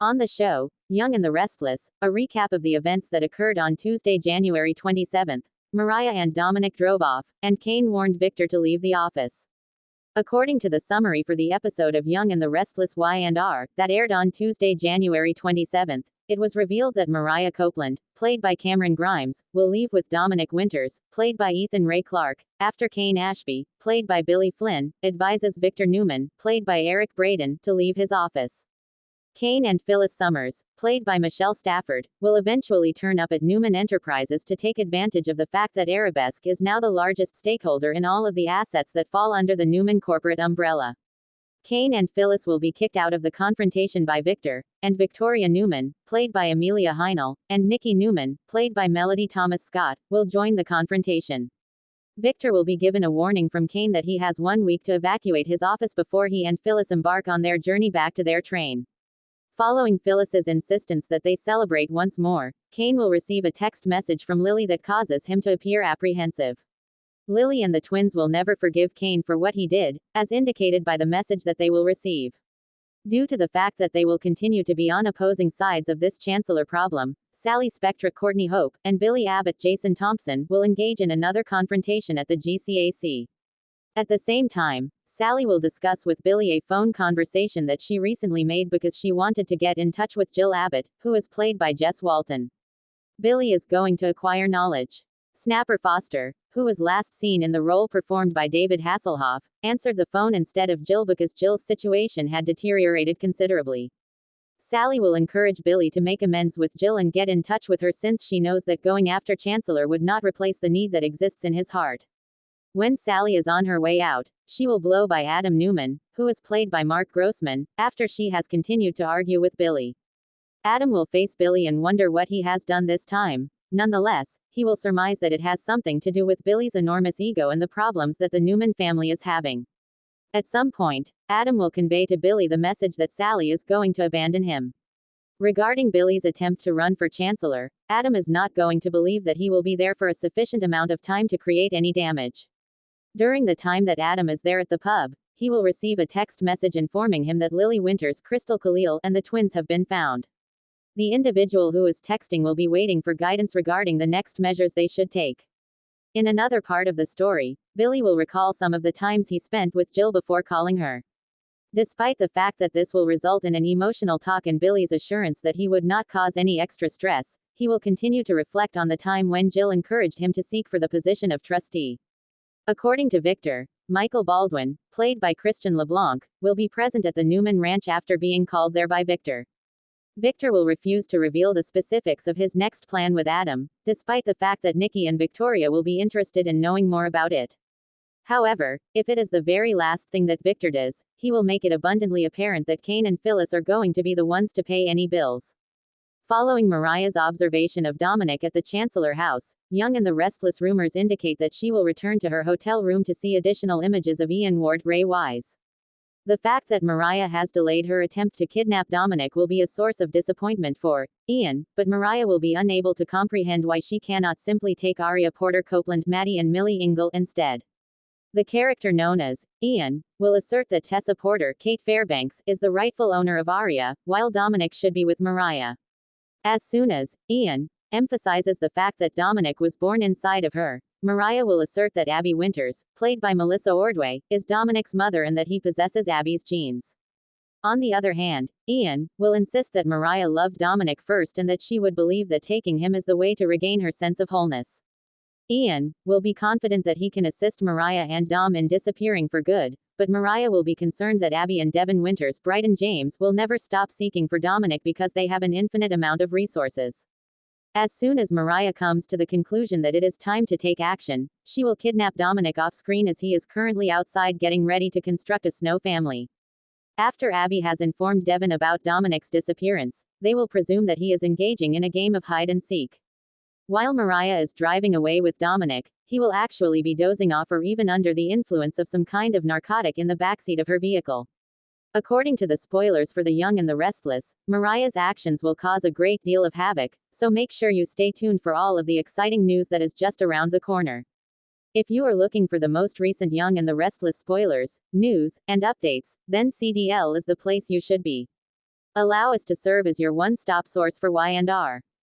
On the show, Young and the Restless, a recap of the events that occurred on Tuesday, January 27th. Mariah and Dominic drove off, and Kane warned Victor to leave the office. According to the summary for the episode of Young and the Restless Y&R, that aired on Tuesday, January 27th, it was revealed that Mariah Copeland, played by Cameron Grimes, will leave with Dominic Winters, played by Ethan Ray Clark, after Kane Ashby, played by Billy Flynn, advises Victor Newman, played by Eric Braeden, to leave his office. Kane and Phyllis Summers, played by Michelle Stafford, will eventually turn up at Newman Enterprises to take advantage of the fact that Arabesque is now the largest stakeholder in all of the assets that fall under the Newman corporate umbrella. Kane and Phyllis will be kicked out of the confrontation by Victor, and Victoria Newman, played by Amelia Heinel, and Nikki Newman, played by Melody Thomas Scott, will join the confrontation. Victor will be given a warning from Kane that he has 1 week to evacuate his office before he and Phyllis embark on their journey back to their train. Following Phyllis's insistence that they celebrate once more, Kane will receive a text message from Lily that causes him to appear apprehensive. Lily and the twins will never forgive Kane for what he did, as indicated by the message that they will receive. Due to the fact that they will continue to be on opposing sides of this Chancellor problem, Sally Spectra Courtney Hope, and Billy Abbott Jason Thompson, will engage in another confrontation at the GCAC. At the same time, Sally will discuss with Billy a phone conversation that she recently made because she wanted to get in touch with Jill Abbott, who is played by Jess Walton. Billy is going to acquire knowledge. Snapper Foster, who was last seen in the role performed by David Hasselhoff, answered the phone instead of Jill because Jill's situation had deteriorated considerably. Sally will encourage Billy to make amends with Jill and get in touch with her since she knows that going after Chancellor would not replace the need that exists in his heart. When Sally is on her way out, she will blow by Adam Newman, who is played by Mark Grossman, after she has continued to argue with Billy. Adam will face Billy and wonder what he has done this time. Nonetheless, he will surmise that it has something to do with Billy's enormous ego and the problems that the Newman family is having. At some point, Adam will convey to Billy the message that Sally is going to abandon him. Regarding Billy's attempt to run for Chancellor, Adam is not going to believe that he will be there for a sufficient amount of time to create any damage. During the time that Adam is there at the pub, he will receive a text message informing him that Lily Winters, Crystal Khalil, and the twins have been found. The individual who is texting will be waiting for guidance regarding the next measures they should take. In another part of the story, Billy will recall some of the times he spent with Jill before calling her. Despite the fact that this will result in an emotional talk and Billy's assurance that he would not cause any extra stress, he will continue to reflect on the time when Jill encouraged him to seek for the position of trustee. According to Victor, Michael Baldwin, played by Christian LeBlanc, will be present at the Newman Ranch after being called there by Victor. Victor will refuse to reveal the specifics of his next plan with Adam, despite the fact that Nikki and Victoria will be interested in knowing more about it. However, if it is the very last thing that Victor does, he will make it abundantly apparent that Kane and Phyllis are going to be the ones to pay any bills. Following Mariah's observation of Dominic at the Chancellor House, Young and the Restless rumors indicate that she will return to her hotel room to see additional images of Ian Ward Ray Wise. The fact that Mariah has delayed her attempt to kidnap Dominic will be a source of disappointment for Ian, but Mariah will be unable to comprehend why she cannot simply take Aria Porter Copeland, Maddie, and Millie Ingle instead. The character known as Ian will assert that Tessa Porter, Kate Fairbanks, is the rightful owner of Aria, while Dominic should be with Mariah. As soon as Ian emphasizes the fact that Dominic was born inside of her, Mariah will assert that Abby Winters, played by Melissa Ordway, is Dominic's mother and that he possesses Abby's genes. On the other hand, Ian will insist that Mariah loved Dominic first and that she would believe that taking him is the way to regain her sense of wholeness. Ian will be confident that he can assist Mariah and Dom in disappearing for good, but Mariah will be concerned that Abby and Devin Winters, Brighton James, will never stop seeking for Dominic because they have an infinite amount of resources. As soon as Mariah comes to the conclusion that it is time to take action, she will kidnap Dominic off-screen as he is currently outside getting ready to construct a snow family. After Abby has informed Devin about Dominic's disappearance, they will presume that he is engaging in a game of hide-and-seek. While Mariah is driving away with Dominic, he will actually be dozing off or even under the influence of some kind of narcotic in the backseat of her vehicle. According to the spoilers for The Young and the Restless, Mariah's actions will cause a great deal of havoc, so make sure you stay tuned for all of the exciting news that is just around the corner. If you are looking for the most recent Young and the Restless spoilers, news, and updates, then CDL is the place you should be. Allow us to serve as your one-stop source for Y&R.